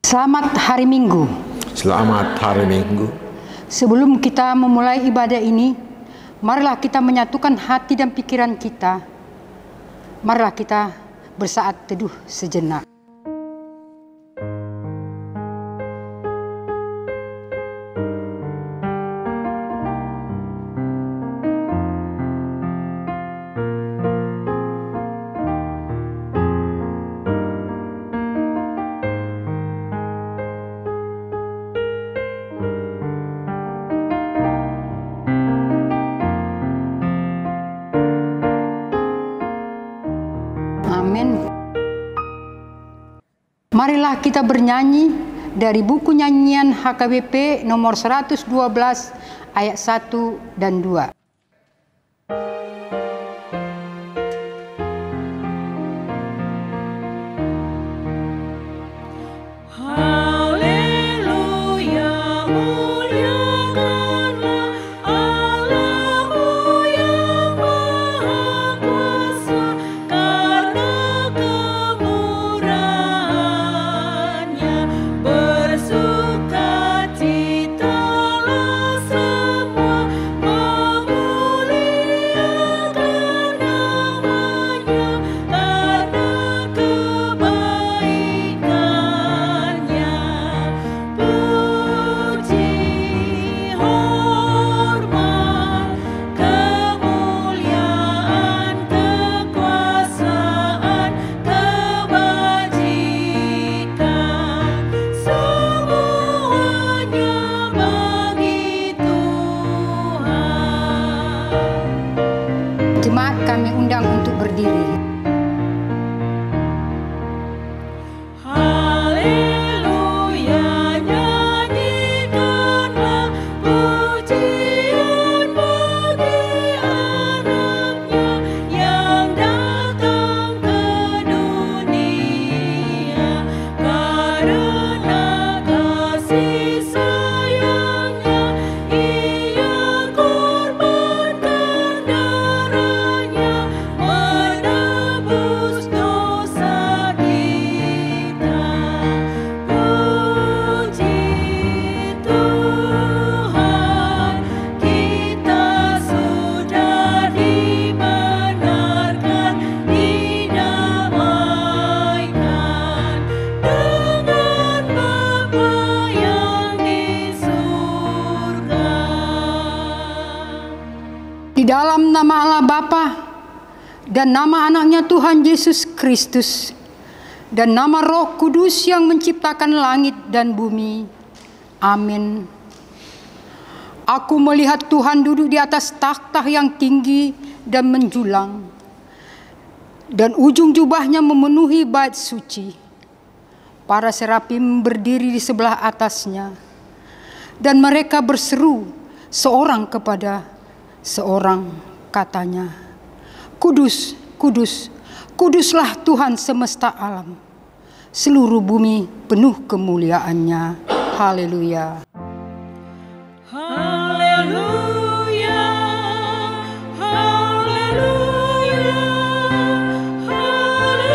Selamat hari Minggu. Selamat hari Minggu. Sebelum kita memulai ibadah ini, marilah kita menyatukan hati dan pikiran kita. Marilah kita bersaat teduh sejenak. Amin. Marilah kita bernyanyi dari buku nyanyian HKBP nomor 112 ayat 1 dan 2. Jemaat kami undang untuk berdiri. Di dalam nama Allah Bapa dan nama anaknya Tuhan Yesus Kristus dan nama Roh Kudus yang menciptakan langit dan bumi. Amin. Aku melihat Tuhan duduk di atas takhta yang tinggi dan menjulang, dan ujung jubahnya memenuhi bait suci. Para serafim berdiri di sebelah atasnya, dan mereka berseru seorang kepada seorang, katanya, Kudus, kudus, kuduslah Tuhan semesta alam. Seluruh bumi penuh kemuliaannya. Haleluya. Haleluya. Haleluya. Haleluya.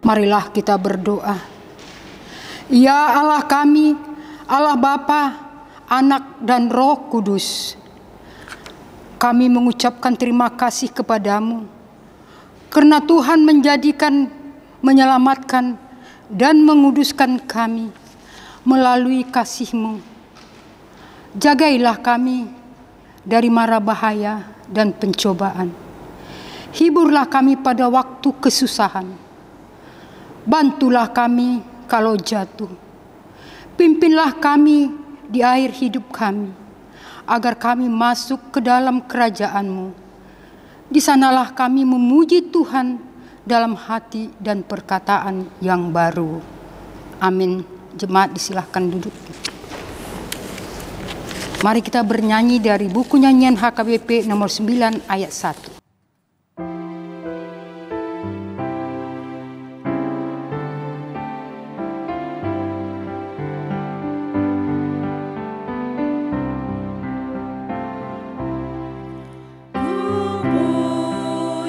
Marilah kita berdoa. Ya Allah kami, Allah Bapa, Anak dan Roh Kudus, kami mengucapkan terima kasih kepadamu karena Tuhan menjadikan, menyelamatkan, dan menguduskan kami melalui kasih-Mu. Jagailah kami dari mara bahaya dan pencobaan. Hiburlah kami pada waktu kesusahan. Bantulah kami kalau jatuh. Pimpinlah kami di akhir hidup kami, agar kami masuk ke dalam kerajaan-Mu. Di sanalah kami memuji Tuhan dalam hati dan perkataan yang baru. Amin. Jemaat disilahkan duduk. Mari kita bernyanyi dari buku nyanyian HKBP nomor 9 ayat 1.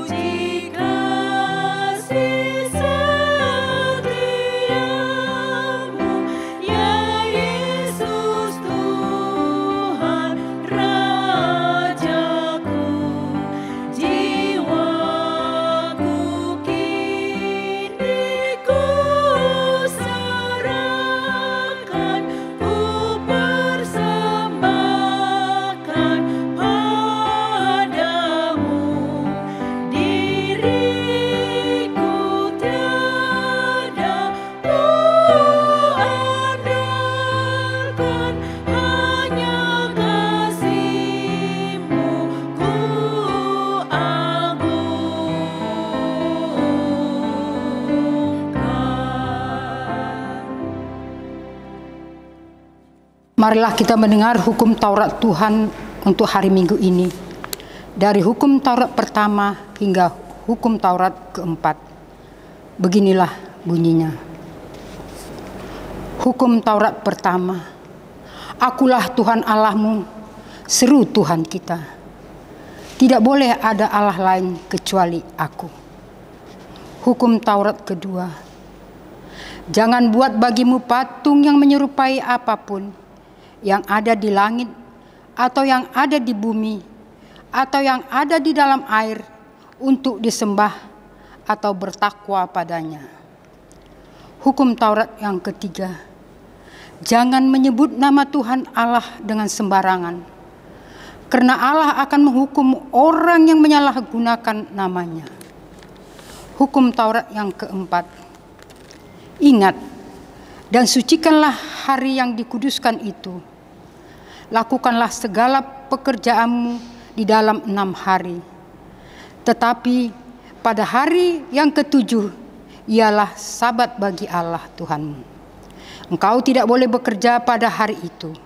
Pujikan Marilah kita mendengar hukum Taurat Tuhan untuk hari Minggu ini. Dari hukum Taurat pertama hingga hukum Taurat keempat. Beginilah bunyinya. Hukum Taurat pertama. Akulah Tuhan Allahmu, seru Tuhan kita. Tidak boleh ada Allah lain kecuali aku. Hukum Taurat kedua. Jangan buat bagimu patung yang menyerupai apapun yang ada di langit atau yang ada di bumi atau yang ada di dalam air untuk disembah atau bertakwa padanya. Hukum Taurat yang ketiga. Jangan menyebut nama Tuhan Allah dengan sembarangan, karena Allah akan menghukum orang yang menyalahgunakan namanya. Hukum Taurat yang keempat. Ingat dan sucikanlah hari yang dikuduskan itu. Lakukanlah segala pekerjaanmu di dalam 6 hari. Tetapi pada hari yang ketujuh ialah sabat bagi Allah Tuhanmu. Engkau tidak boleh bekerja pada hari itu.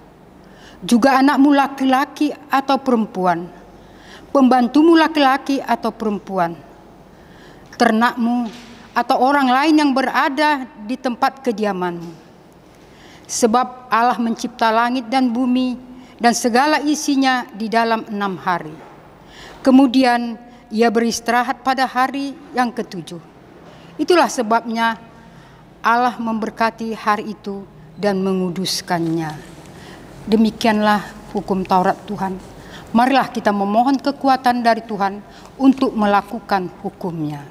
Juga anakmu laki-laki atau perempuan, pembantumu laki-laki atau perempuan, ternakmu atau orang lain yang berada di tempat kediamanmu. Sebab Allah mencipta langit dan bumi dan segala isinya di dalam 6 hari. Kemudian ia beristirahat pada hari yang ketujuh. Itulah sebabnya Allah memberkati hari itu dan menguduskannya. Demikianlah hukum Taurat Tuhan. Marilah kita memohon kekuatan dari Tuhan untuk melakukan hukumnya.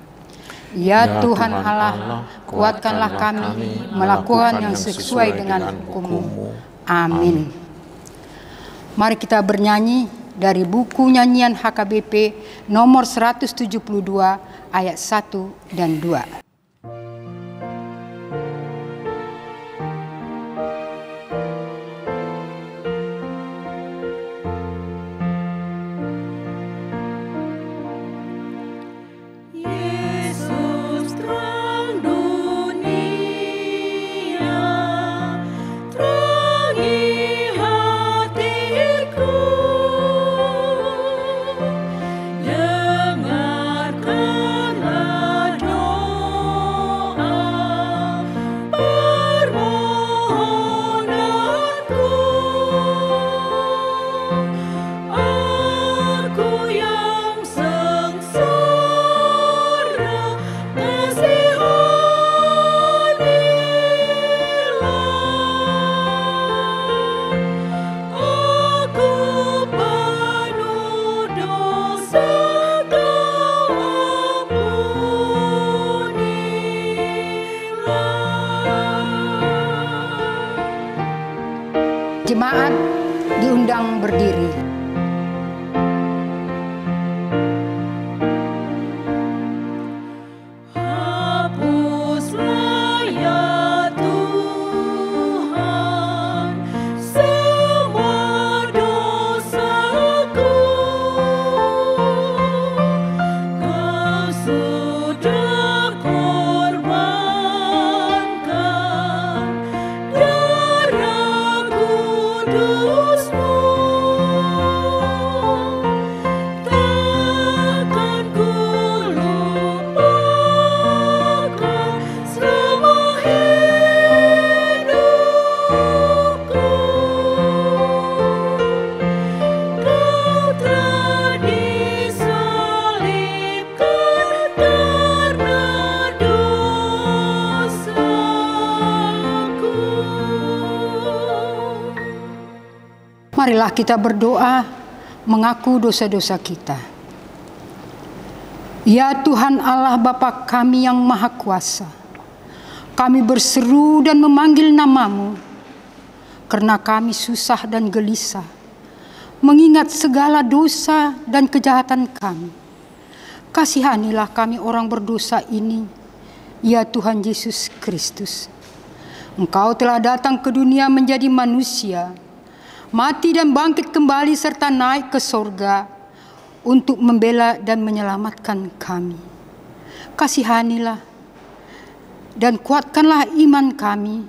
Ya Tuhan Allah, kuatkanlah kami melakukan yang sesuai dengan hukum-Mu. Amin. Mari kita bernyanyi dari buku nyanyian HKBP nomor 172 ayat 1 dan 2. Jemaat diundang berdiri. Hapuslah ya Tuhan semua dosaku. Kau sudah korbankan darah kudus-Mu. Takkan ku lupakan selama hidupku. Kau telah disalibkan karena dosaku. Marilah kita berdoa mengaku dosa-dosa kita. Ya Tuhan Allah Bapa kami yang Maha Kuasa, kami berseru dan memanggil nama-Mu karena kami susah dan gelisah mengingat segala dosa dan kejahatan kami. Kasihanilah kami orang berdosa ini, ya Tuhan Yesus Kristus. Engkau telah datang ke dunia menjadi manusia, mati dan bangkit kembali serta naik ke sorga untuk membela dan menyelamatkan kami. Kasihanilah dan kuatkanlah iman kami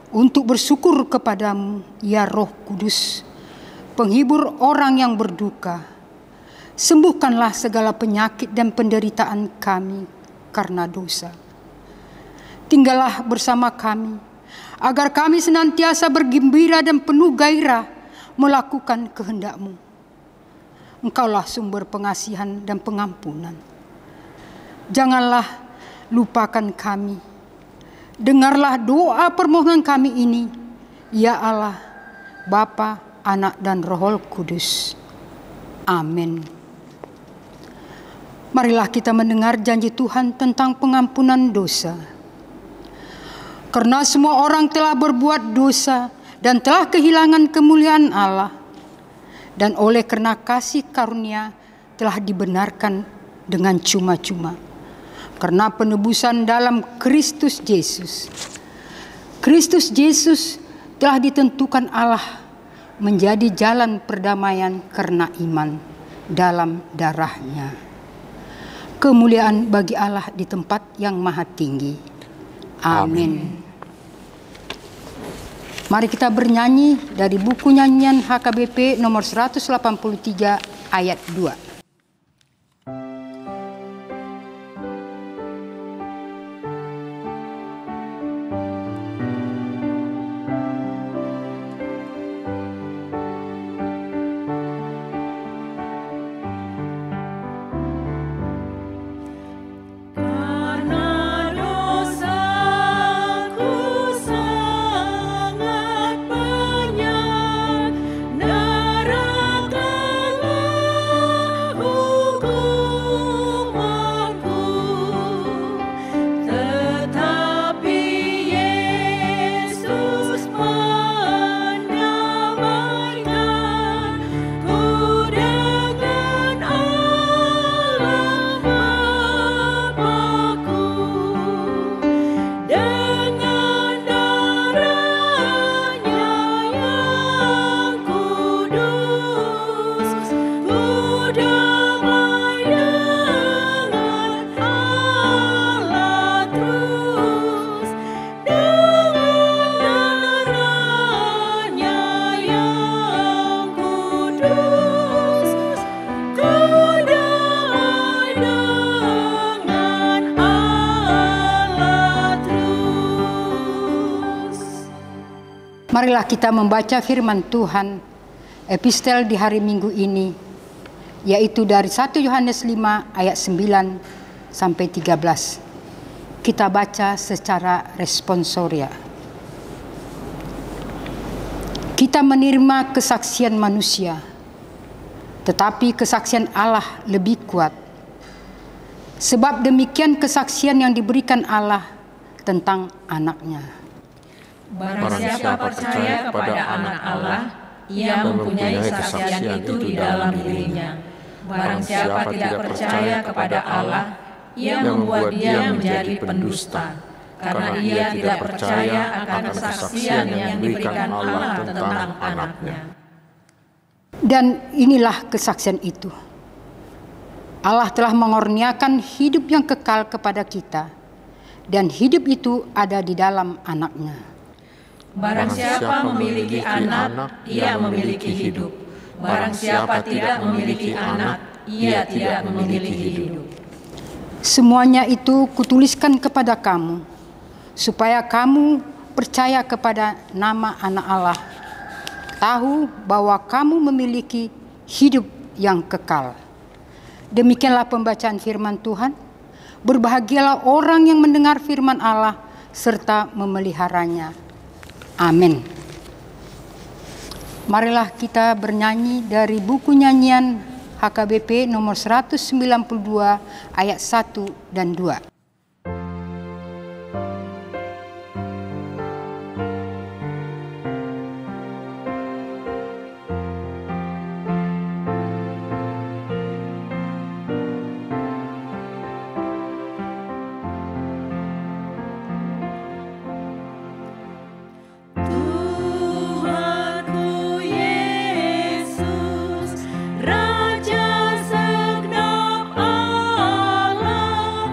untuk bersyukur kepadamu, ya Roh Kudus, penghibur orang yang berduka. Sembuhkanlah segala penyakit dan penderitaan kami karena dosa. Tinggallah bersama kami, agar kami senantiasa bergembira dan penuh gairah melakukan kehendak-Mu. Engkaulah sumber pengasihan dan pengampunan. Janganlah lupakan kami. Dengarlah doa permohonan kami ini, ya Allah, Bapa, Anak, dan Roh Kudus. Amin. Marilah kita mendengar janji Tuhan tentang pengampunan dosa. Karena semua orang telah berbuat dosa dan telah kehilangan kemuliaan Allah, dan oleh karena kasih karunia telah dibenarkan dengan cuma-cuma. Karena penebusan dalam Kristus Yesus. Kristus Yesus telah ditentukan Allah menjadi jalan perdamaian karena iman dalam darah-Nya. Kemuliaan bagi Allah di tempat yang maha tinggi. Amin. Mari kita bernyanyi dari buku nyanyian HKBP nomor 183 ayat 2. Marilah kita membaca firman Tuhan, epistel di hari Minggu ini, yaitu dari 1 Yohanes 5 ayat 9 sampai 13. Kita baca secara responsoria. Kita menerima kesaksian manusia, tetapi kesaksian Allah lebih kuat. Sebab demikian kesaksian yang diberikan Allah tentang anak-Nya. Barang siapa percaya kepada anak Allah, ia mempunyai kesaksian itu di dalam dirinya. Barang siapa tidak percaya kepada Allah, ia membuat dia menjadi pendusta, karena ia tidak percaya akan kesaksian yang diberikan Allah tentang anak-Nya. Dan inilah kesaksian itu. Allah telah mengurniakan hidup yang kekal kepada kita, dan hidup itu ada di dalam anak-Nya. Barang siapa memiliki anak, ia memiliki hidup. Barang siapa tidak memiliki anak, ia tidak memiliki hidup. Semuanya itu kutuliskan kepada kamu, supaya kamu percaya kepada nama anak Allah, tahu bahwa kamu memiliki hidup yang kekal. Demikianlah pembacaan firman Tuhan. Berbahagialah orang yang mendengar firman Allah serta memeliharanya. Amin. Marilah kita bernyanyi dari buku nyanyian HKBP nomor 192 ayat 1 dan 2. Raja segenap alam,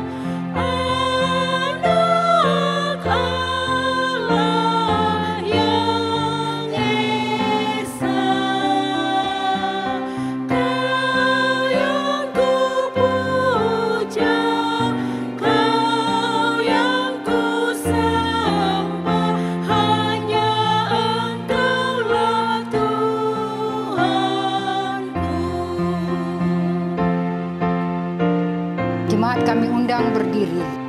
diri.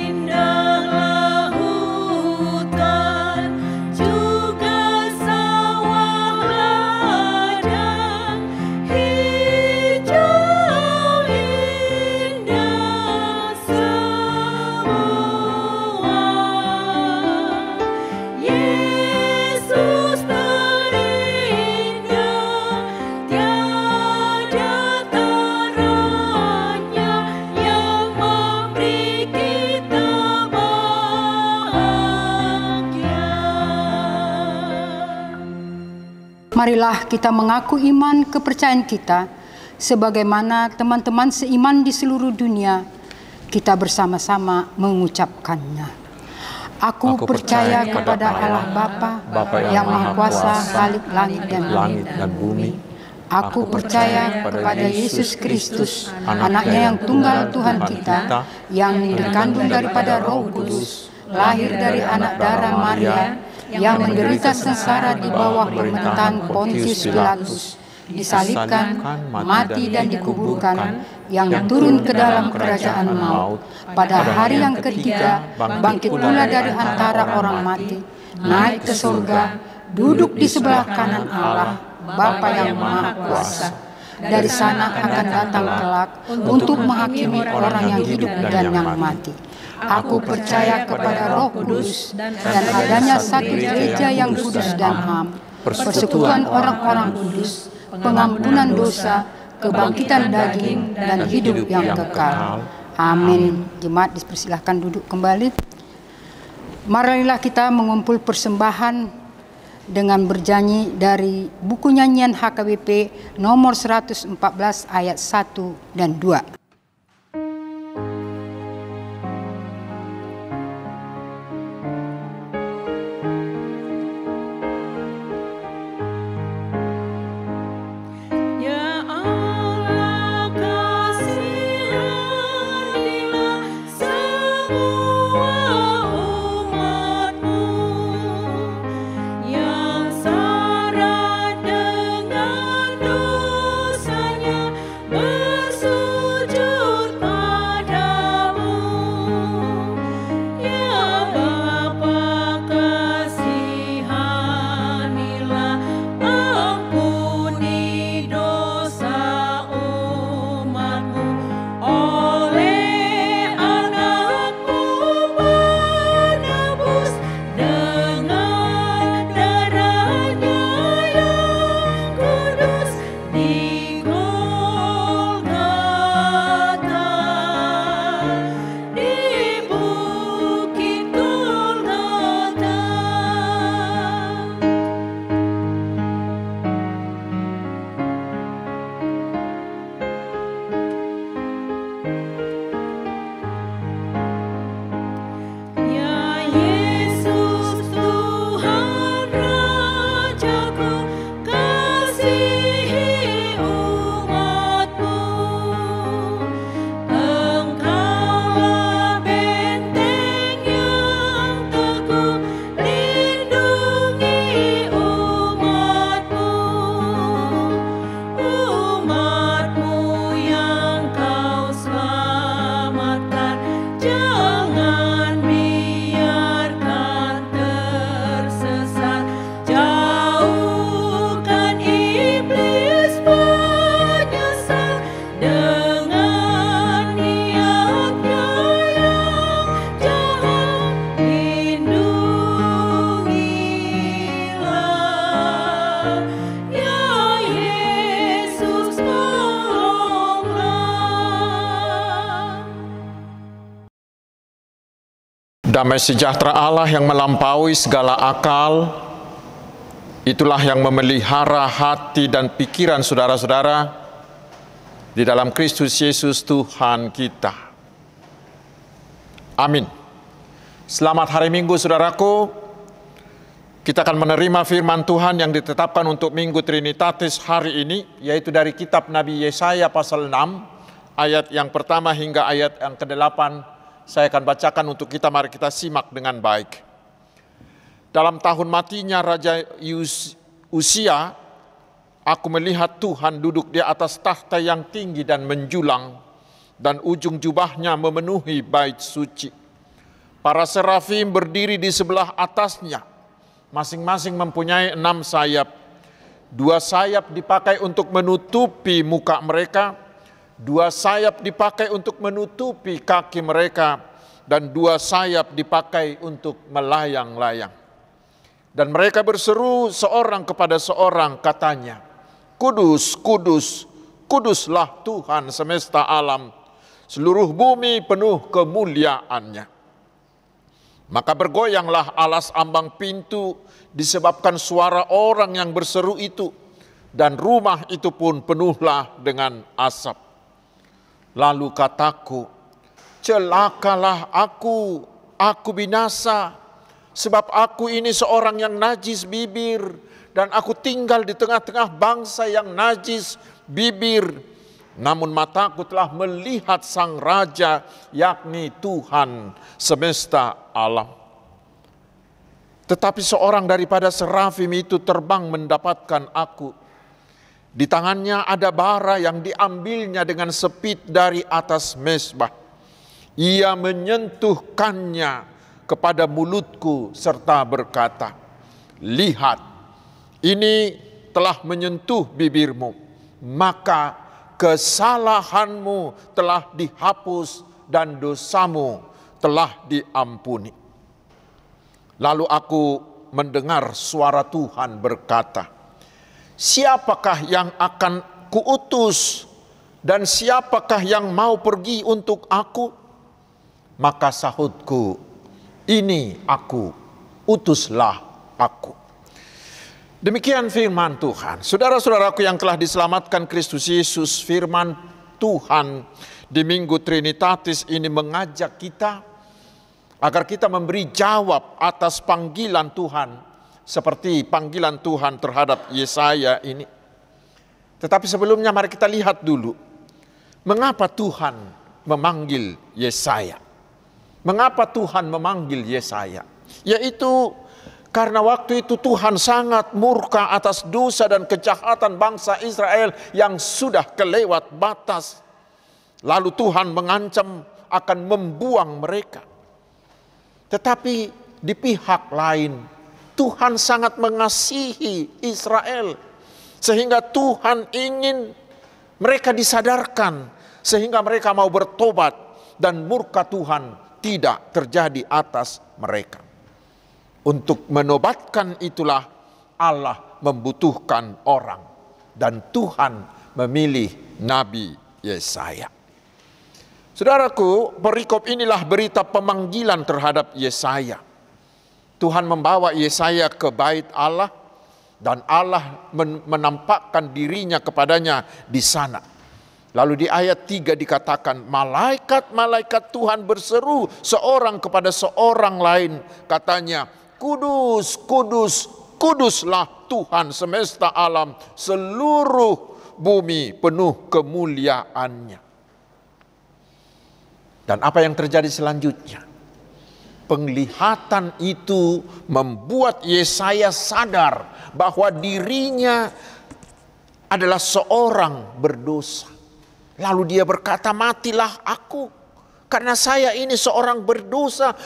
Indahlah hutan, juga sawah ladang, hijau indah semua. Yesus terindah, tiada taranya, yang memberi kita bahagia. Marilah kita mengaku iman kepercayaan kita sebagaimana teman-teman seiman di seluruh dunia. Kita bersama-sama mengucapkannya. Aku percaya kepada Allah Bapa, yang Maha Kuasa, Khalik langit dan bumi. Aku percaya kepada Yesus Kristus, anaknya yang tunggal Tuhan kita, yang dikandung daripada Roh Kudus, lahir dari anak darah Maria, yang menderita sengsara di bawah pemerintahan Pontius Pilatus, disalibkan, mati dan dikuburkan, yang turun ke dalam kerajaan maut, pada hari yang ketiga bangkit pula dari antara orang mati, naik ke surga, duduk di sebelah kanan Allah, Bapa yang Maha Kuasa. Dari sana akan datang kelak untuk menghakimi orang yang hidup dan yang mati. Aku percaya kepada Roh Kudus dan adanya satu gereja yang kudus dan am, persekutuan orang-orang kudus, pengampunan dosa, kebangkitan daging, dan hidup yang kekal. Amin. Jemaat dipersilahkan duduk kembali. Marilah kita mengumpul persembahan dengan bernyanyi dari buku nyanyian HKBP nomor 114 ayat 1 dan 2. Ya Allah, kasihanilah semua umat-Mu yang syarat dengan dosanya bersujud padamu. Ya Bapa, kasihanilah, ampuni dosa umat-Mu oleh anak-Mu menebus dengan darahnya yang kudus di Golgota, di bukit Golgota. Ya Yesus, Tuhan Rajaku, kasihi umat-Mu. Engkaulah benteng yang teguh, lindungi umat-Mu. Umat-Mu yang Kau selamatkan, jangan biarkan tersesat. Jauhkan iblis penyesat dengan niatnya yang jahat. Lindungilah, ya Yesus, tolonglah. Damai sejahtera Allah yang melampaui segala akal, itulah yang memelihara hati dan pikiran saudara-saudara di dalam Kristus Yesus Tuhan kita. Amin. Selamat hari Minggu saudaraku. Kita akan menerima firman Tuhan yang ditetapkan untuk Minggu Trinitatis hari ini, yaitu dari kitab Nabi Yesaya pasal 6, ayat yang pertama hingga ayat yang ke-8. Saya akan bacakan untuk kita, mari kita simak dengan baik. Dalam tahun matinya Raja Usia, Aku melihat Tuhan duduk di atas tahta yang tinggi dan menjulang, dan ujung jubahnya memenuhi bait suci. Para serafim berdiri di sebelah atasnya, masing-masing mempunyai 6 sayap. 2 sayap dipakai untuk menutupi muka mereka, 2 sayap dipakai untuk menutupi kaki mereka, dan 2 sayap dipakai untuk melayang-layang. Dan mereka berseru seorang kepada seorang, katanya, Kudus, kudus, kuduslah Tuhan semesta alam, seluruh bumi penuh kemuliaannya. Maka bergoyanglah alas ambang pintu disebabkan suara orang yang berseru itu, dan rumah itu pun penuhlah dengan asap. Lalu kataku, celakalah aku binasa, sebab aku ini seorang yang najis bibir, dan aku tinggal di tengah-tengah bangsa yang najis bibir. Namun mataku telah melihat Sang Raja, yakni Tuhan semesta alam. Tetapi seorang daripada serafim itu terbang mendapatkan aku. Di tangannya ada bara yang diambilnya dengan sepit dari atas mezbah. Ia menyentuhkannya kepada mulutku serta berkata, lihat, ini telah menyentuh bibirmu, maka kesalahanmu telah dihapus dan dosamu telah diampuni. Lalu aku mendengar suara Tuhan berkata, siapakah yang akan kuutus dan siapakah yang mau pergi untuk aku? Maka sahutku, ini aku, utuslah aku. Demikian firman Tuhan. Saudara-saudaraku yang telah diselamatkan Kristus Yesus, firman Tuhan di Minggu Trinitatis ini mengajak kita agar kita memberi jawab atas panggilan Tuhan seperti panggilan Tuhan terhadap Yesaya ini. Tetapi sebelumnya mari kita lihat dulu mengapa Tuhan memanggil Yesaya. Mengapa Tuhan memanggil Yesaya? Yaitu karena waktu itu Tuhan sangat murka atas dosa dan kejahatan bangsa Israel yang sudah kelewat batas. Lalu Tuhan mengancam akan membuang mereka. Tetapi di pihak lain, Tuhan sangat mengasihi Israel. Sehingga Tuhan ingin mereka disadarkan. Sehingga mereka mau bertobat. Dan murka Tuhan tidak terjadi atas mereka. Untuk menobatkan itulah Allah membutuhkan orang. Dan Tuhan memilih Nabi Yesaya. Saudaraku, perikop inilah berita pemanggilan terhadap Yesaya. Tuhan membawa Yesaya ke bait Allah. Dan Allah menampakkan dirinya kepadanya di sana. Lalu di ayat 3 dikatakan, malaikat-malaikat Tuhan berseru seorang kepada seorang lain. Katanya, kudus, kudus, kuduslah Tuhan semesta alam, seluruh bumi penuh kemuliaannya. Dan apa yang terjadi selanjutnya? Penglihatan itu membuat Yesaya sadar bahwa dirinya adalah seorang berdosa. Lalu dia berkata, matilah aku, karena saya ini seorang berdosa.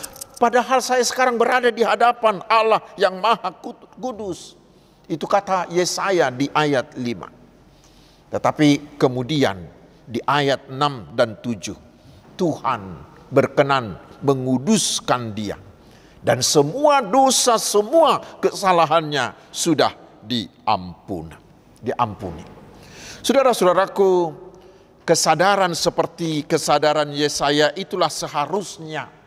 Padahal saya sekarang berada di hadapan Allah yang Maha Kudus. Itu kata Yesaya di ayat 5. Tetapi kemudian di ayat 6 dan 7. Tuhan berkenan menguduskan dia. Dan semua dosa, semua kesalahannya sudah diampuni. Saudara-saudaraku, kesadaran seperti kesadaran Yesaya itulah seharusnya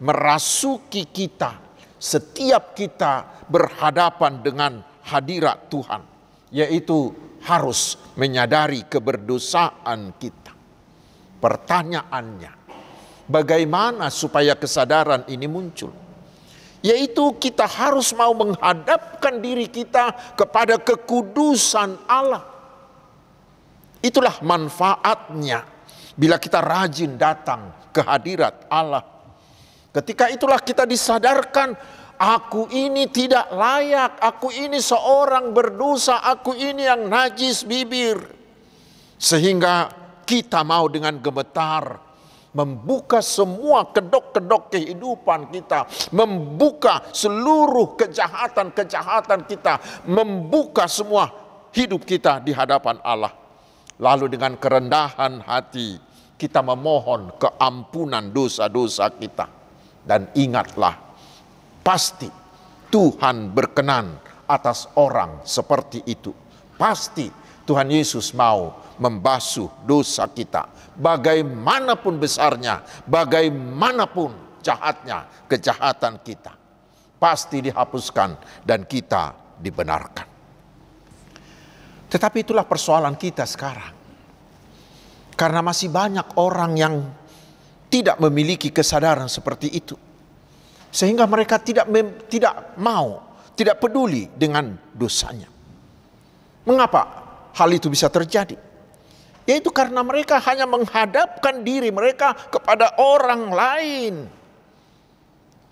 merasuki kita setiap kita berhadapan dengan hadirat Tuhan, yaitu harus menyadari keberdosaan kita. Pertanyaannya, bagaimana supaya kesadaran ini muncul? Yaitu kita harus mau menghadapkan diri kita kepada kekudusan Allah. Itulah manfaatnya bila kita rajin datang ke hadirat Allah. Ketika itulah kita disadarkan Aku ini tidak layak, aku ini seorang berdosa, aku ini yang najis bibir. Sehingga kita mau dengan gemetar membuka semua kedok-kedok kehidupan kita, membuka seluruh kejahatan-kejahatan kita, membuka semua hidup kita di hadapan Allah. Lalu dengan kerendahan hati kita memohon keampunan dosa-dosa kita. Dan ingatlah, pasti Tuhan berkenan atas orang seperti itu. Pasti Tuhan Yesus mau membasuh dosa kita. Bagaimanapun besarnya, bagaimanapun jahatnya kejahatan kita, pasti dihapuskan dan kita dibenarkan. Tetapi itulah persoalan kita sekarang. Karena masih banyak orang yang tidak memiliki kesadaran seperti itu. Sehingga mereka tidak peduli dengan dosanya. Mengapa hal itu bisa terjadi? Yaitu karena mereka hanya menghadapkan diri mereka kepada orang lain.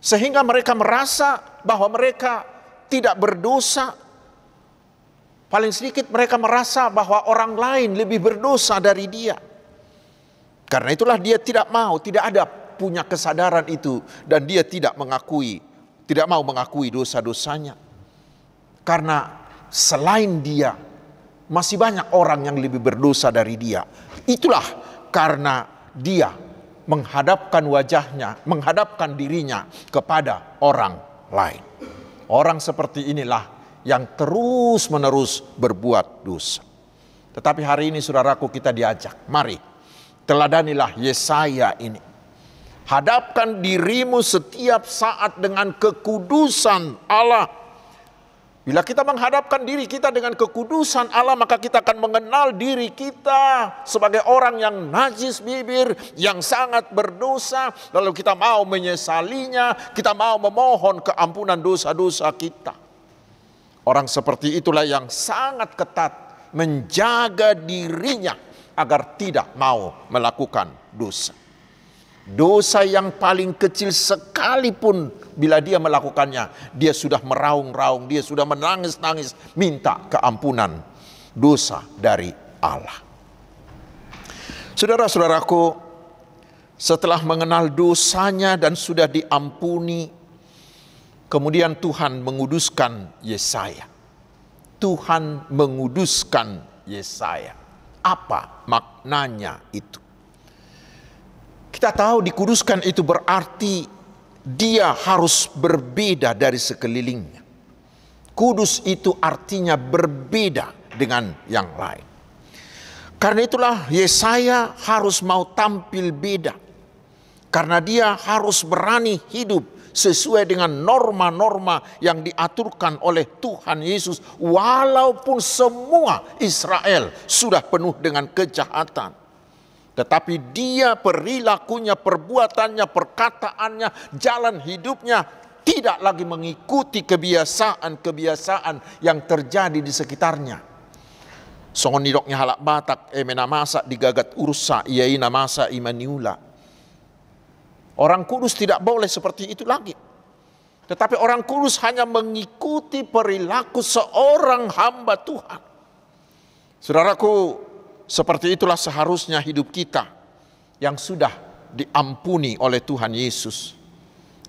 Sehingga mereka merasa bahwa mereka tidak berdosa. Paling sedikit mereka merasa bahwa orang lain lebih berdosa dari dia. Karena itulah dia tidak ada punya kesadaran itu. Dan dia tidak mau mengakui dosa-dosanya. Karena selain dia, masih banyak orang yang lebih berdosa dari dia. Itulah karena dia menghadapkan wajahnya, menghadapkan dirinya kepada orang lain. Orang seperti inilah yang terus-menerus berbuat dosa. Tetapi hari ini saudaraku, kita diajak, mari teladanilah Yesaya ini. Hadapkan dirimu setiap saat dengan kekudusan Allah. Bila kita menghadapkan diri kita dengan kekudusan Allah, maka kita akan mengenal diri kita sebagai orang yang najis bibir, yang sangat berdosa. Lalu kita mau menyesalinya, kita mau memohon keampunan dosa-dosa kita. Orang seperti itulah yang sangat ketat menjaga dirinya agar tidak mau melakukan dosa. Dosa yang paling kecil sekalipun bila dia melakukannya, dia sudah meraung-raung, dia sudah menangis-nangis minta keampunan dosa dari Allah. Saudara-saudaraku, setelah mengenal dosanya dan sudah diampuni, kemudian Tuhan menguduskan Yesaya. Tuhan menguduskan Yesaya. Apa maknanya itu? Kita tahu dikuduskan itu berarti dia harus berbeda dari sekelilingnya. Kudus itu artinya berbeda dengan yang lain. Karena itulah Yesaya harus mau tampil beda. Karena dia harus berani hidup sesuai dengan norma-norma yang diaturkan oleh Tuhan Yesus. Walaupun semua Israel sudah penuh dengan kejahatan. Tetapi dia perilakunya, perbuatannya, perkataannya, jalan hidupnya tidak lagi mengikuti kebiasaan-kebiasaan yang terjadi di sekitarnya. Songon nidoknya halak Batak, emena masa digagat ursa, iaina masa imaniula. Orang kudus tidak boleh seperti itu lagi. Tetapi orang kudus hanya mengikuti perilaku seorang hamba Tuhan. Saudaraku, seperti itulah seharusnya hidup kita yang sudah diampuni oleh Tuhan Yesus.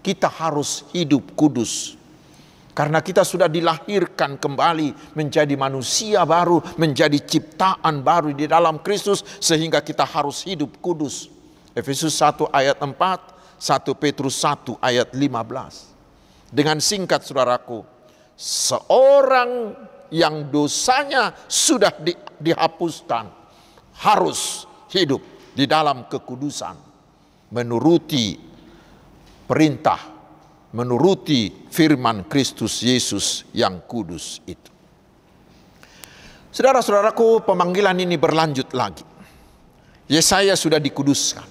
Kita harus hidup kudus. Karena kita sudah dilahirkan kembali menjadi manusia baru, menjadi ciptaan baru di dalam Kristus, sehingga kita harus hidup kudus. Efesus 1 ayat 4, 1 Petrus 1 ayat 15. Dengan singkat saudaraku, seorang yang dosanya sudah dihapuskan harus hidup di dalam kekudusan, menuruti perintah, menuruti firman Kristus Yesus yang kudus itu. Saudara-saudaraku, pemanggilan ini berlanjut lagi. Yesaya sudah dikuduskan.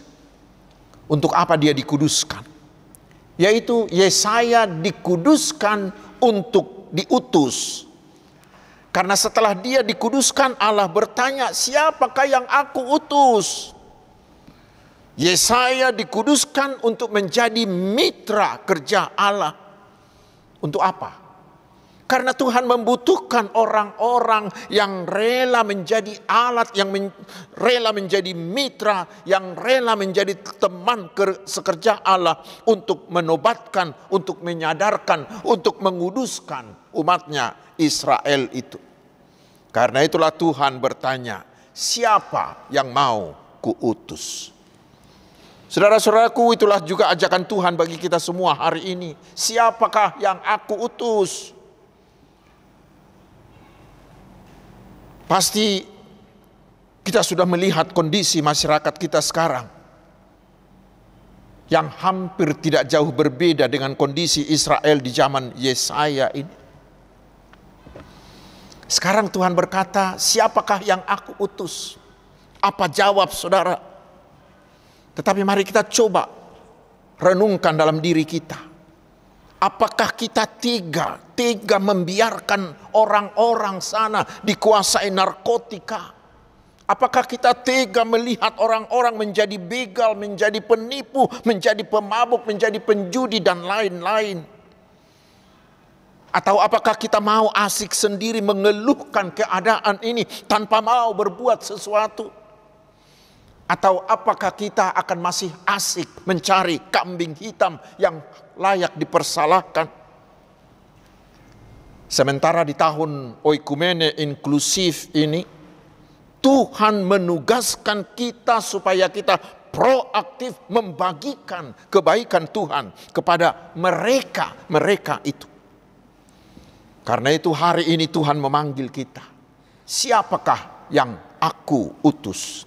Untuk apa dia dikuduskan? Yaitu Yesaya dikuduskan untuk diutus. Karena setelah dia dikuduskan, Allah bertanya, siapakah yang aku utus? Yesaya dikuduskan untuk menjadi mitra kerja Allah. Untuk apa? Karena Tuhan membutuhkan orang-orang yang rela menjadi alat, yang rela menjadi mitra, yang rela menjadi teman sekerja Allah untuk menobatkan, untuk menyadarkan, untuk menguduskan umatnya Israel itu. Karena itulah Tuhan bertanya, siapa yang mau kuutus? Saudara-saudaraku, itulah juga ajakan Tuhan bagi kita semua hari ini. Siapakah yang aku utus? Pasti kita sudah melihat kondisi masyarakat kita sekarang yang hampir tidak jauh berbeda dengan kondisi Israel di zaman Yesaya ini. Sekarang Tuhan berkata, siapakah yang aku utus? Apa jawab saudara? Tetapi mari kita coba renungkan dalam diri kita. Apakah kita tega membiarkan orang-orang sana dikuasai narkotika? Apakah kita tega melihat orang-orang menjadi begal, menjadi penipu, menjadi pemabuk, menjadi penjudi dan lain-lain? Atau apakah kita mau asik sendiri mengeluhkan keadaan ini tanpa mau berbuat sesuatu? Atau apakah kita akan masih asik mencari kambing hitam yang layak dipersalahkan? Sementara di tahun oikumene inklusif ini, Tuhan menugaskan kita supaya kita proaktif membagikan kebaikan Tuhan kepada mereka itu. Karena itu hari ini Tuhan memanggil kita. Siapakah yang aku utus?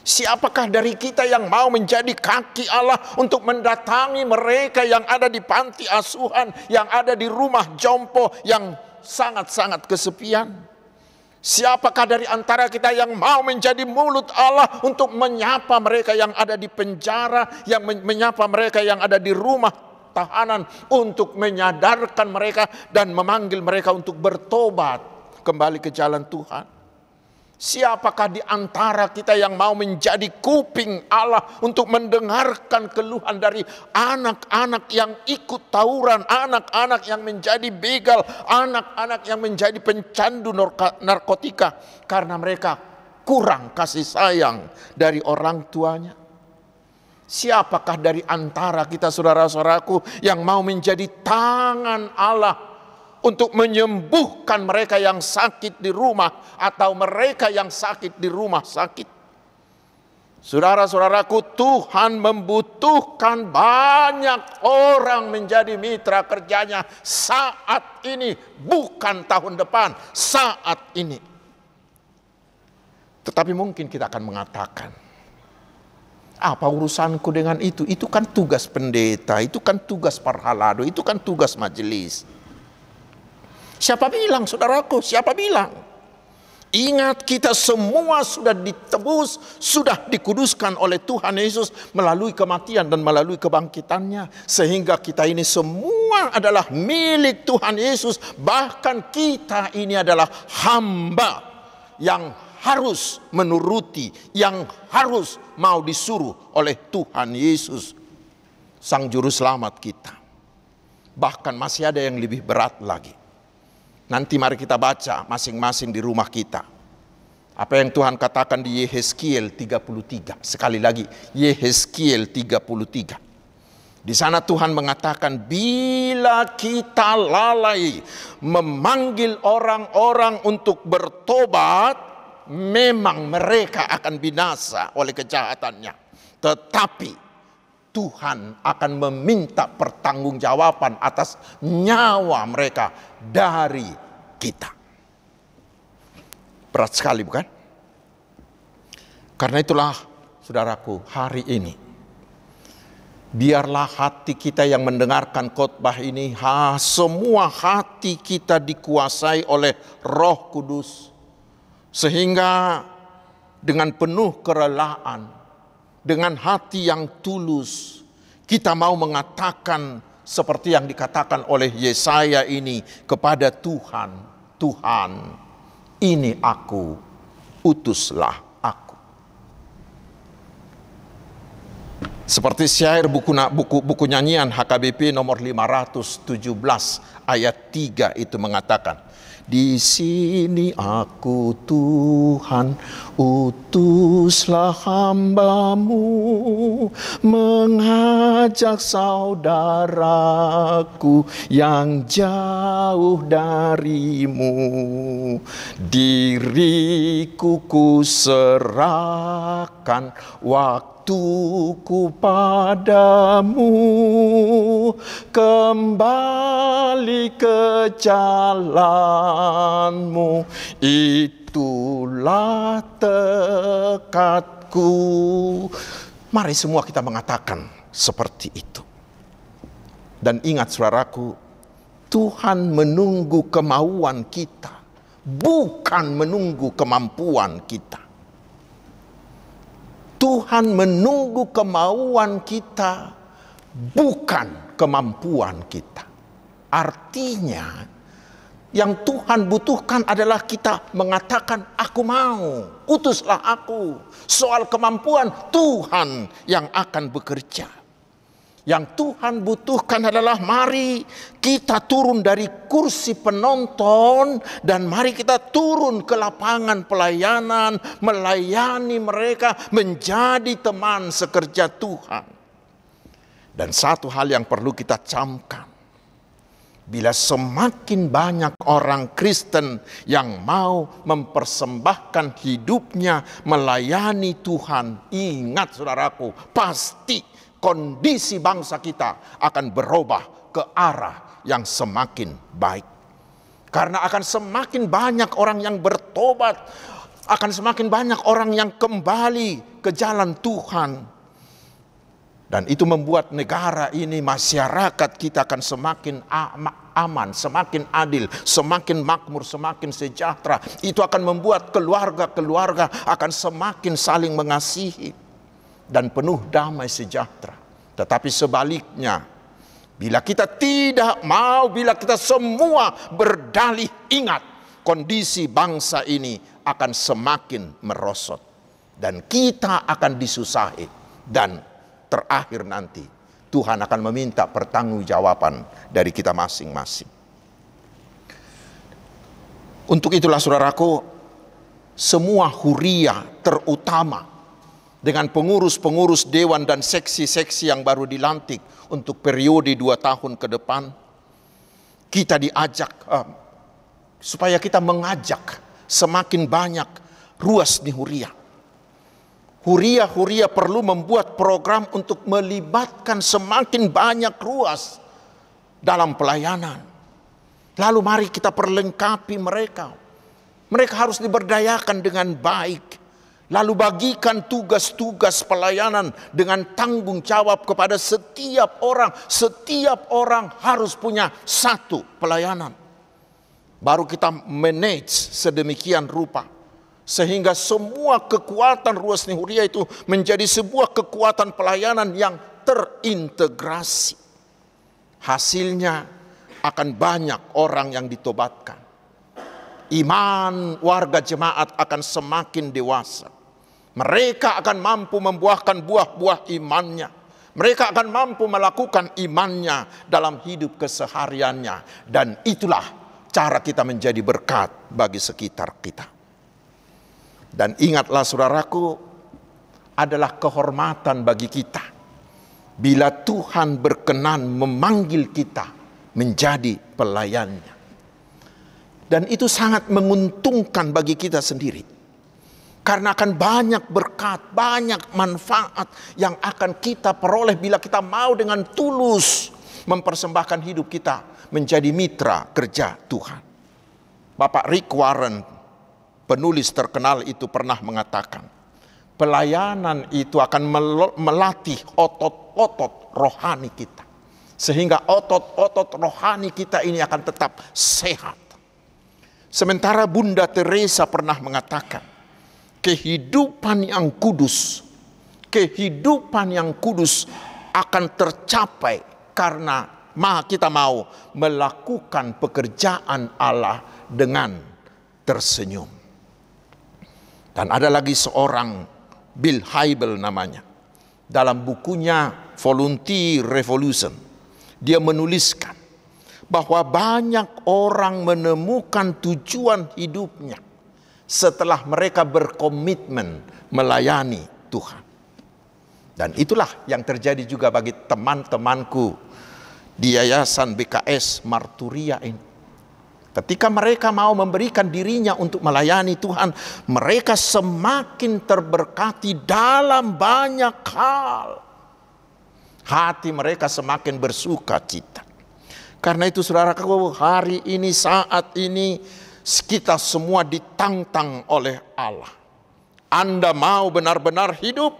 Siapakah dari kita yang mau menjadi kaki Allah untuk mendatangi mereka yang ada di panti asuhan, yang ada di rumah jompo, yang sangat-sangat kesepian? Siapakah dari antara kita yang mau menjadi mulut Allah untuk menyapa mereka yang ada di penjara, yang menyapa mereka yang ada di rumah tahanan, untuk menyadarkan mereka dan memanggil mereka untuk bertobat kembali ke jalan Tuhan? Siapakah di antara kita yang mau menjadi kuping Allah untuk mendengarkan keluhan dari anak-anak yang ikut tawuran, anak-anak yang menjadi begal, anak-anak yang menjadi pencandu narkotika karena mereka kurang kasih sayang dari orang tuanya? Siapakah dari antara kita, saudara-saudaraku, yang mau menjadi tangan Allah untuk menyembuhkan mereka yang sakit di rumah atau mereka yang sakit di rumah sakit? Saudara-saudaraku, Tuhan membutuhkan banyak orang menjadi mitra kerjanya saat ini, bukan tahun depan, saat ini. Tetapi mungkin kita akan mengatakan, apa urusanku dengan itu? Itu kan tugas pendeta, itu kan tugas parhalado, itu kan tugas majelis. Siapa bilang, saudaraku? Siapa bilang? Ingat, kita semua sudah ditebus, sudah dikuduskan oleh Tuhan Yesus melalui kematian dan melalui kebangkitannya. Sehingga kita ini semua adalah milik Tuhan Yesus. Bahkan kita ini adalah hamba yang harus menuruti, yang harus mau disuruh oleh Tuhan Yesus, Sang Juru Selamat kita. Bahkan masih ada yang lebih berat lagi. Nanti mari kita baca masing-masing di rumah kita. Apa yang Tuhan katakan di Yehezkiel 33. Sekali lagi, Yehezkiel 33. Di sana Tuhan mengatakan, bila kita lalai memanggil orang-orang untuk bertobat, memang mereka akan binasa oleh kejahatannya. Tetapi Tuhan akan meminta pertanggungjawaban atas nyawa mereka dari kita. Berat sekali, bukan? Karena itulah, saudaraku, hari ini biarlah hati kita yang mendengarkan khotbah ini, semua hati kita dikuasai oleh Roh Kudus, sehingga dengan penuh kerelaan, dengan hati yang tulus, kita mau mengatakan seperti yang dikatakan oleh Yesaya ini kepada Tuhan, Tuhan, ini aku, utuslah aku. Seperti syair buku nyanyian HKBP nomor 517 ayat 3 itu mengatakan, di sini aku Tuhan, utuslah hamba-Mu, mengajak saudaraku yang jauh dari-Mu. Diriku kuserahkan, waktuku padamu, kembali ke jalanmu, itulah tekadku. Mari semua kita mengatakan seperti itu. Dan ingat saudaraku, Tuhan menunggu kemauan kita, bukan menunggu kemampuan kita. Tuhan menunggu kemauan kita, bukan kemampuan kita. Artinya, yang Tuhan butuhkan adalah kita mengatakan, aku mau, utuslah aku. Soal kemampuan, Tuhan yang akan bekerja. Yang Tuhan butuhkan adalah mari kita turun dari kursi penonton dan mari kita turun ke lapangan pelayanan, melayani mereka, menjadi teman sekerja Tuhan. Dan satu hal yang perlu kita camkan, bila semakin banyak orang Kristen yang mau mempersembahkan hidupnya melayani Tuhan, ingat saudaraku, pasti kondisi bangsa kita akan berubah ke arah yang semakin baik. Karena akan semakin banyak orang yang bertobat, akan semakin banyak orang yang kembali ke jalan Tuhan. Dan itu membuat negara ini, masyarakat kita akan semakin aman, semakin adil, semakin makmur, semakin sejahtera. Itu akan membuat keluarga-keluarga akan semakin saling mengasihi dan penuh damai sejahtera. Tetapi sebaliknya, bila kita tidak mau, bila kita semua berdalih, ingat, kondisi bangsa ini akan semakin merosot. Dan kita akan disusahi. Dan terakhir nanti, Tuhan akan meminta pertanggungjawaban dari kita masing-masing. Untuk itulah saudaraku, semua huria terutama dengan pengurus-pengurus dewan dan seksi-seksi yang baru dilantik untuk periode 2 tahun ke depan, kita diajak supaya kita mengajak semakin banyak ruas di huria. Huria perlu membuat program untuk melibatkan semakin banyak ruas dalam pelayanan. Lalu mari kita perlengkapi mereka. Mereka harus diberdayakan dengan baik. Lalu bagikan tugas-tugas pelayanan dengan tanggung jawab kepada setiap orang. Setiap orang harus punya satu pelayanan. Baru kita manage sedemikian rupa. Sehingga semua kekuatan ruas Nihuria itu menjadi sebuah kekuatan pelayanan yang terintegrasi. Hasilnya akan banyak orang yang ditobatkan. Iman warga jemaat akan semakin dewasa. Mereka akan mampu membuahkan buah-buah imannya. Mereka akan mampu melakukan imannya dalam hidup kesehariannya. Dan itulah cara kita menjadi berkat bagi sekitar kita. Dan ingatlah saudaraku, adalah kehormatan bagi kita bila Tuhan berkenan memanggil kita menjadi pelayannya. Dan itu sangat menguntungkan bagi kita sendiri. Karena akan banyak berkat, banyak manfaat yang akan kita peroleh bila kita mau dengan tulus mempersembahkan hidup kita menjadi mitra kerja Tuhan. Bapak Rick Warren, penulis terkenal itu pernah mengatakan, pelayanan itu akan melatih otot-otot rohani kita. Sehingga otot-otot rohani kita ini akan tetap sehat. Sementara Bunda Teresa pernah mengatakan, kehidupan yang kudus akan tercapai karena kita mau melakukan pekerjaan Allah dengan tersenyum. Dan ada lagi seorang, Bill Hybel namanya. dalam bukunya Volunteer Revolution, dia menuliskan bahwa banyak orang menemukan tujuan hidupnya setelah mereka berkomitmen melayani Tuhan. Dan itulah yang terjadi juga bagi teman-temanku di Yayasan BKS Marturia ini. Ketika mereka mau memberikan dirinya untuk melayani Tuhan, mereka semakin terberkati dalam banyak hal. Hati mereka semakin bersuka cita. Karena itu saudaraku, hari ini, saat ini, kita semua ditantang oleh Allah. Anda mau benar-benar hidup?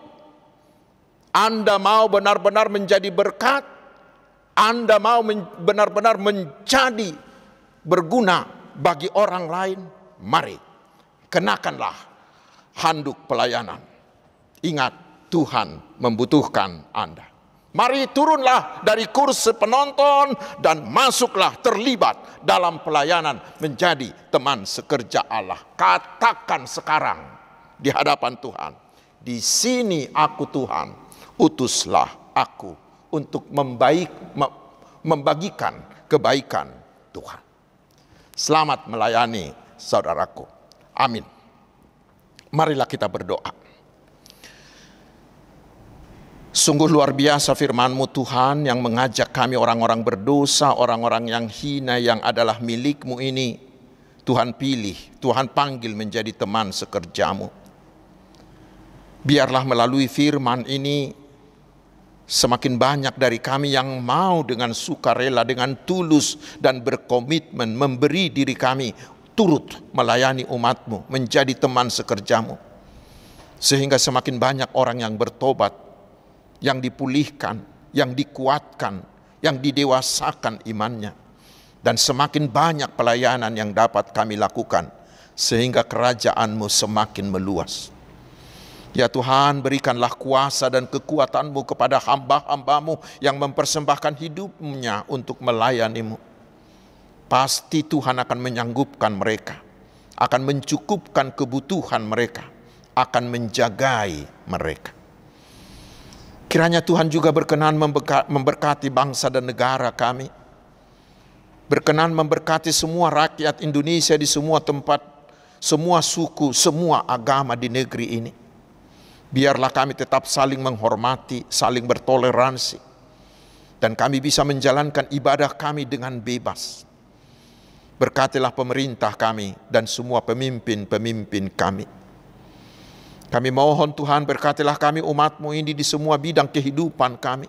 Anda mau benar-benar menjadi berkat? Anda mau benar-benar menjadi berguna bagi orang lain? Mari, kenakanlah handuk pelayanan. Ingat, Tuhan membutuhkan Anda. Mari turunlah dari kursi penonton dan masuklah terlibat dalam pelayanan menjadi teman sekerja Allah. Katakan sekarang di hadapan Tuhan, di sini aku Tuhan, utuslah aku untuk membagikan kebaikan Tuhan. Selamat melayani saudaraku. Amin. Marilah kita berdoa. Sungguh luar biasa firman-Mu Tuhan yang mengajak kami orang-orang berdosa, orang-orang yang hina yang adalah milik-Mu ini. Tuhan pilih, Tuhan panggil menjadi teman sekerja-Mu. Biarlah melalui firman ini semakin banyak dari kami yang mau dengan sukarela, dengan tulus dan berkomitmen memberi diri kami turut melayani umat-Mu, menjadi teman sekerja-Mu. Sehingga semakin banyak orang yang bertobat, yang dipulihkan, yang dikuatkan, yang didewasakan imannya. Dan semakin banyak pelayanan yang dapat kami lakukan, sehingga kerajaan-Mu semakin meluas. Ya Tuhan, berikanlah kuasa dan kekuatan-Mu kepada hamba-hamba-Mu yang mempersembahkan hidupnya untuk melayani-Mu. Pasti Tuhan akan menyanggupkan mereka, akan mencukupkan kebutuhan mereka, akan menjagai mereka. Kiranya Tuhan juga berkenan memberkati bangsa dan negara kami. Berkenan memberkati semua rakyat Indonesia di semua tempat, semua suku, semua agama di negeri ini. Biarlah kami tetap saling menghormati, saling bertoleransi. Dan kami bisa menjalankan ibadah kami dengan bebas. Berkatilah pemerintah kami dan semua pemimpin-pemimpin kami. Kami mohon Tuhan, berkatilah kami umat-Mu ini di semua bidang kehidupan kami.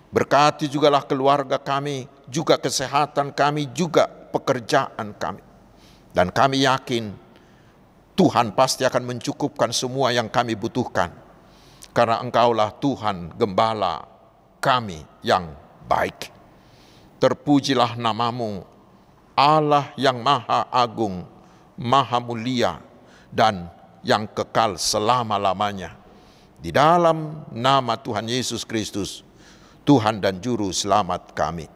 Berkati jugalah keluarga kami, juga kesehatan kami, juga pekerjaan kami. Dan kami yakin Tuhan pasti akan mencukupkan semua yang kami butuhkan. Karena Engkaulah Tuhan Gembala kami yang baik. Terpujilah nama-Mu, Allah yang Maha Agung, Maha Mulia, dan yang kekal selama-lamanya. Di dalam nama Tuhan Yesus Kristus, Tuhan dan Juru Selamat kami.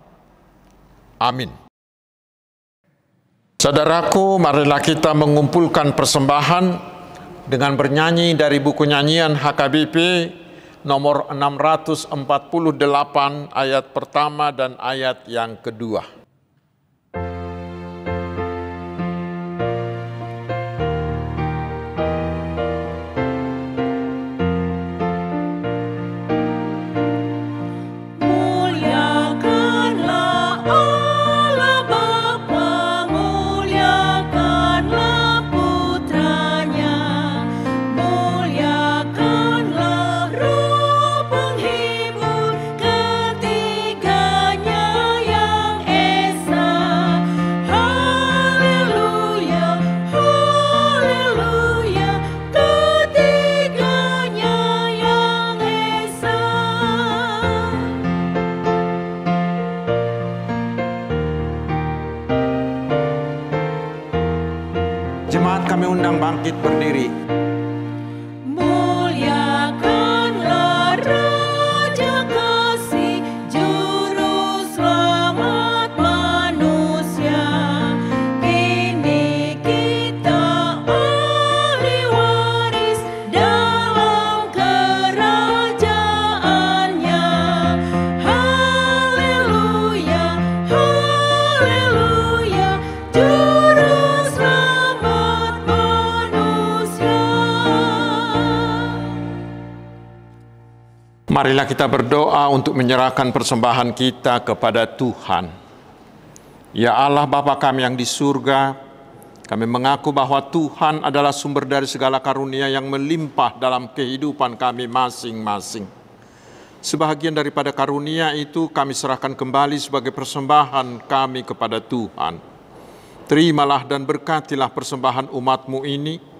Amin. Saudaraku, marilah kita mengumpulkan persembahan dengan bernyanyi dari buku nyanyian HKBP nomor 648 ayat pertama dan ayat yang kedua. Jemaat kami undang bangkit berdiri. Muliakanlah Raja Kasih, Juru Selamat manusia. Kini kita ahli waris dalam kerajaan Marilah kita berdoa untuk menyerahkan persembahan kita kepada Tuhan. Ya Allah Bapa kami yang di surga, kami mengaku bahwa Tuhan adalah sumber dari segala karunia yang melimpah dalam kehidupan kami masing-masing. Sebahagian daripada karunia itu kami serahkan kembali sebagai persembahan kami kepada Tuhan. Terimalah dan berkatilah persembahan umat-Mu ini,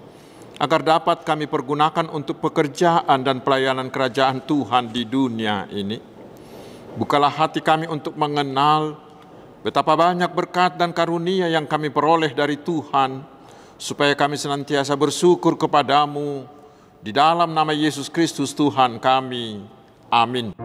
agar dapat kami pergunakan untuk pekerjaan dan pelayanan kerajaan Tuhan di dunia ini. Bukalah hati kami untuk mengenal betapa banyak berkat dan karunia yang kami peroleh dari Tuhan, supaya kami senantiasa bersyukur kepadamu, di dalam nama Yesus Kristus Tuhan kami. Amin.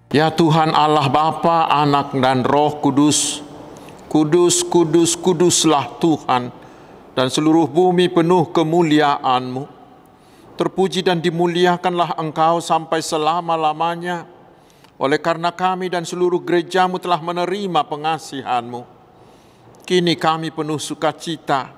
Ya Tuhan Allah Bapa, Anak dan Roh Kudus, kudus, kudus, kuduslah Tuhan, dan seluruh bumi penuh kemuliaan-Mu. Terpuji dan dimuliakanlah Engkau sampai selama-lamanya. Oleh karena kami dan seluruh gereja-Mu telah menerima pengasihan-Mu, kini kami penuh sukacita,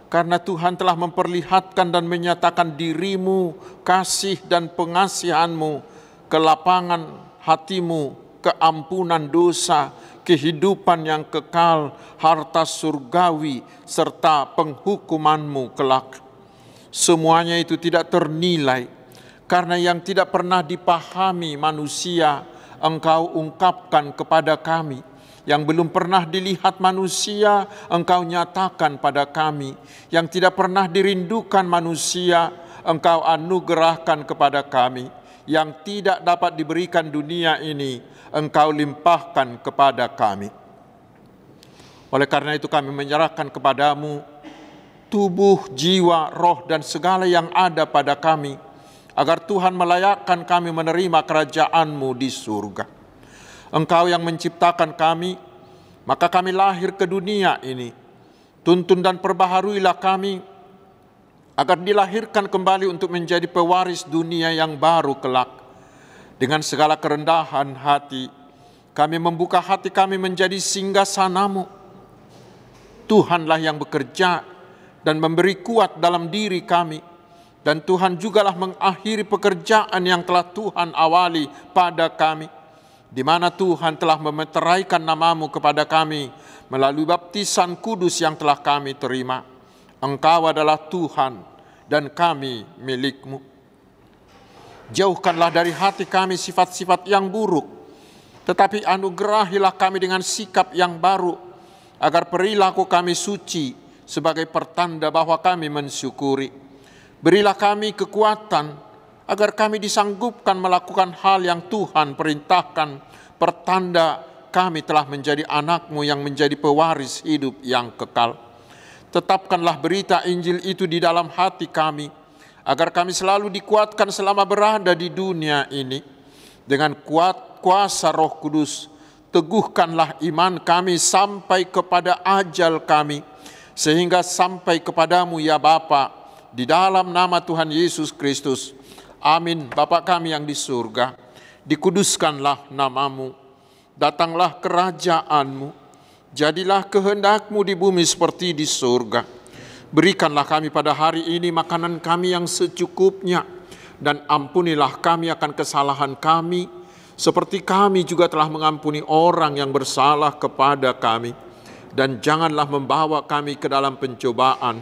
karena Tuhan telah memperlihatkan dan menyatakan diri-Mu, kasih dan pengasihan-Mu, kelapangan hati-Mu, keampunan dosa, kehidupan yang kekal, harta surgawi, serta penghukuman-Mu kelak. Semuanya itu tidak ternilai, karena yang tidak pernah dipahami manusia, Engkau ungkapkan kepada kami. Yang belum pernah dilihat manusia, Engkau nyatakan pada kami. Yang tidak pernah dirindukan manusia, Engkau anugerahkan kepada kami. Yang tidak dapat diberikan dunia ini, Engkau limpahkan kepada kami. Oleh karena itu kami menyerahkan kepadamu tubuh, jiwa, roh, dan segala yang ada pada kami, agar Tuhan melayakkan kami menerima kerajaan-Mu di surga. Engkau yang menciptakan kami, maka kami lahir ke dunia ini. Tuntun dan perbaharuilah kami, agar dilahirkan kembali untuk menjadi pewaris dunia yang baru kelak. Dengan segala kerendahan hati, kami membuka hati kami menjadi singgasana-Mu. Tuhanlah yang bekerja dan memberi kuat dalam diri kami, dan Tuhan jugalah mengakhiri pekerjaan yang telah Tuhan awali pada kami, di mana Tuhan telah memeteraikan nama-Mu kepada kami melalui baptisan kudus yang telah kami terima. Engkau adalah Tuhan, dan kami milik-Mu. Jauhkanlah dari hati kami sifat-sifat yang buruk, tetapi anugerahilah kami dengan sikap yang baru, agar perilaku kami suci sebagai pertanda bahwa kami mensyukuri. Berilah kami kekuatan, agar kami disanggupkan melakukan hal yang Tuhan perintahkan, pertanda kami telah menjadi anak-Mu yang menjadi pewaris hidup yang kekal. Tetapkanlah berita Injil itu di dalam hati kami, agar kami selalu dikuatkan selama berada di dunia ini. Dengan kuasa Roh Kudus, teguhkanlah iman kami sampai kepada ajal kami, sehingga sampai kepadamu ya Bapa, di dalam nama Tuhan Yesus Kristus. Amin. Bapa kami yang di surga, dikuduskanlah nama-Mu, datanglah kerajaan-Mu, jadilah kehendak-Mu di bumi seperti di surga. Berikanlah kami pada hari ini makanan kami yang secukupnya, dan ampunilah kami akan kesalahan kami, seperti kami juga telah mengampuni orang yang bersalah kepada kami. Dan janganlah membawa kami ke dalam pencobaan,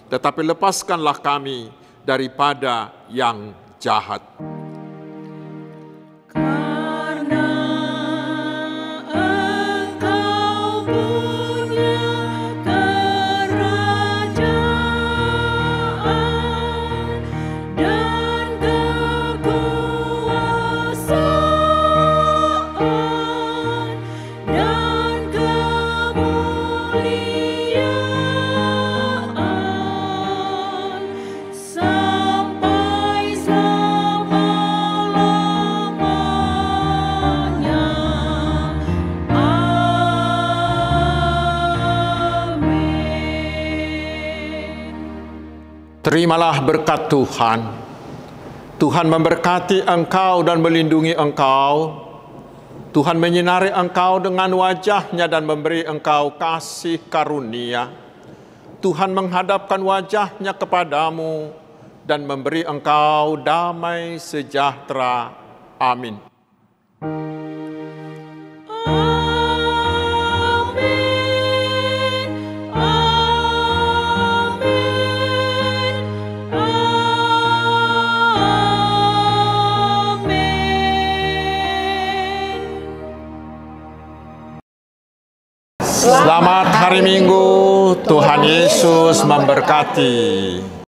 tetapi lepaskanlah kami daripada yang jahat. Dan Terimalah berkat Tuhan. Tuhan memberkati engkau dan melindungi engkau. Tuhan menyinari engkau dengan wajah-Nya dan memberi engkau kasih karunia. Tuhan menghadapkan wajah-Nya kepadamu dan memberi engkau damai sejahtera. Amin. Selamat hari Minggu, Tuhan Yesus memberkati.